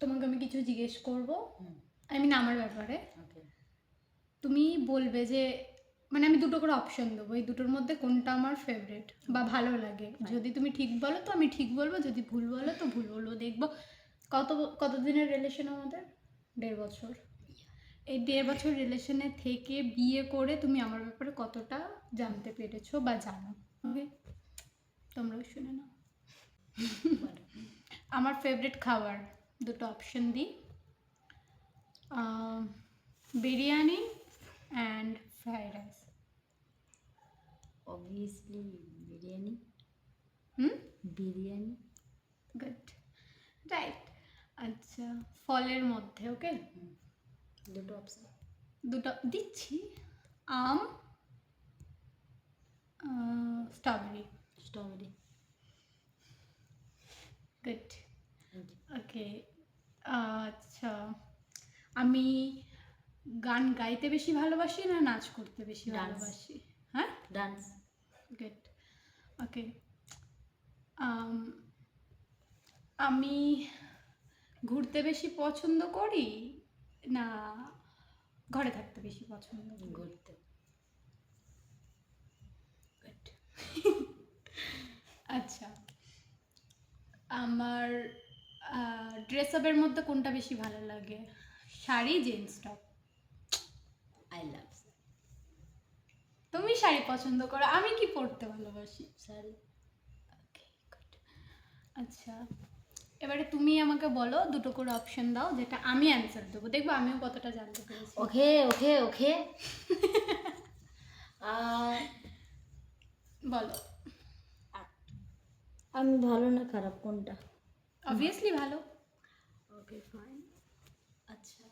তোমাকে আমি কিছু জিজ্ঞেস করবো, আই মিন আমার ব্যাপারে। ওকে, তুমি বলবে যে মানে আমি দুটো করে অপশন দেবো, এই দুটোর মধ্যে কোনটা আমার ফেভারিট বা ভালো লাগে। যদি তুমি ঠিক বলো তো আমি ঠিক বলবো, যদি ভুল বলো তো ভুল বলবো। দেখবো কতদিনের রিলেশন আমাদের, 1.5 বছর। এই 1.5 বছর রিলেশনে থেকে বিয়ে করে তুমি আমার ব্যাপারে কতটা জানতে পেরেছো বা জানো। ওকে, তোমরাও শুনে নাও। আমার ফেভারিট খাবার দুটো অপশন দিই, biryani and fried rice. Obviously biryani. Hmm, biryani. Good, right. আচ্ছা, ফলের মধ্যে ওকে দুটো অপশন দুটো দিচ্ছি, আম, স্ট্রবেরি। স্ট্রবেরি। গুড, ওকে। আচ্ছা, আমি গান গাইতে বেশি ভালোবাসি না নাচ করতে বেশি Dance. ভালোবাসি? হ্যাঁ, ডান্স। গুড, ওকে। আমি ঘুরতে বেশি পছন্দ করি না ঘরে থাকতে বেশি পছন্দ করি? ঘুরতে। Good. আচ্ছা, আমার ড্রেস আপের মধ্যে কোনটা বেশি ভালো লাগে, sari jeans top? I love তুমি শাড়ি পছন্দ করো, আমি কি পরতে ভালোবাসি? শাড়ি। ওকে, গুড। আচ্ছা, এবারে তুমি আমাকে বলো, দুটো করে অপশন দাও যেটা আমি অ্যান্সার দেবো, দেখবো আমিও কতটা জানতে পেরেছি। ওকে ওকে ওকে। বলো। আমি ভালো না খারাপ কোনটা? অবভিয়াসলি ভালো। Okay fine. আচ্ছা,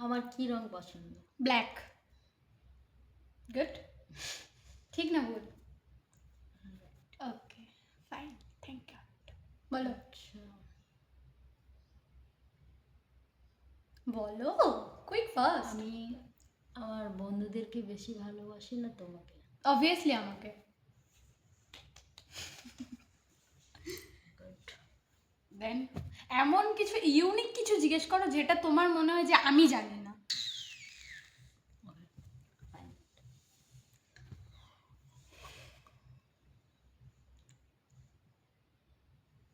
আমার কি রং পছন্দ? ব্ল্যাক। গুড, ঠিক না ভুল? Okay fine, thank you. বলো আচ্ছা, বলো, কুইক ফাস্ট। আমি আমার বন্ধুদেরকে বেশি ভালোবাসি না তোমাকে? অবভিয়াসলি আমাকে। গুড। দেন এমন কিছু ইউনিক কিছু জিজ্ঞেস করো যেটা তোমার মনে হয় যে আমি জানি না। ফাইন।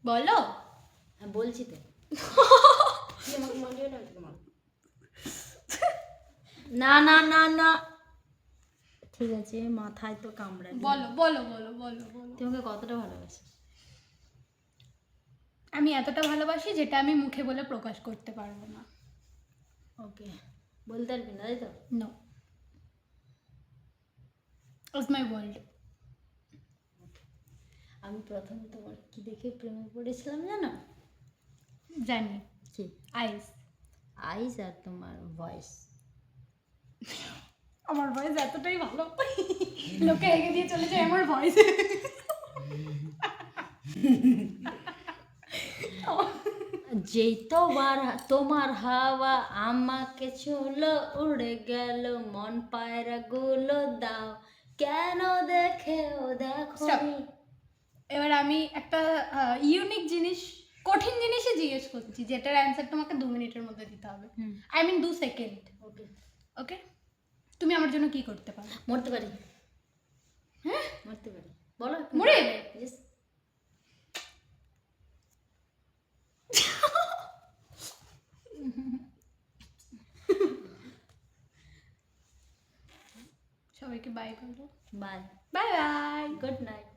বলো। হ্যাঁ বলছি তো। না না না না, ঠিক আছে, মাথায় তো কামড়ায়। বলো বলো বলো বলো বলো। তোমাকে কতটা ভালোবাসি? আমি এতটা ভালোবাসি যেটা আমি মুখে বলে প্রকাশ করতে পারবো না। ওকে, বলতে পারবি না তাই তো? No, it's my world. আমি প্রথম তোমার কি দেখে প্রেমে পড়েছিলাম জানো? জানি। কি? আইস। আইস আর তোমার ভয়েস। আমার ভয়েস এতটাই ভালো, লোকে এগিয়ে দিয়ে চলে যায় আমার ভয়েস। যেই তোমার হাওয়া আমাকে ছুলো, উড়ে গেল মন পায়রা গুলো দাও কেন দেখে ও দেখো। Stop. এবার আমি একটা ইউনিক জিনিস, কঠিন জিনিসই জিজ্ঞেস করছি যেটার অ্যান্সার তোমাকে 2 মিনিটের মধ্যে দিতে হবে। I mean 2 second. ওকে। ওকে, তুমি আমার জন্য কি করতে পারো? মরতে পারি। হ্যাঁ, মরতে পারি। বলো। মরে যাবে? Yes. সবাইকে বাই করো। Bye. Bye bye, good night.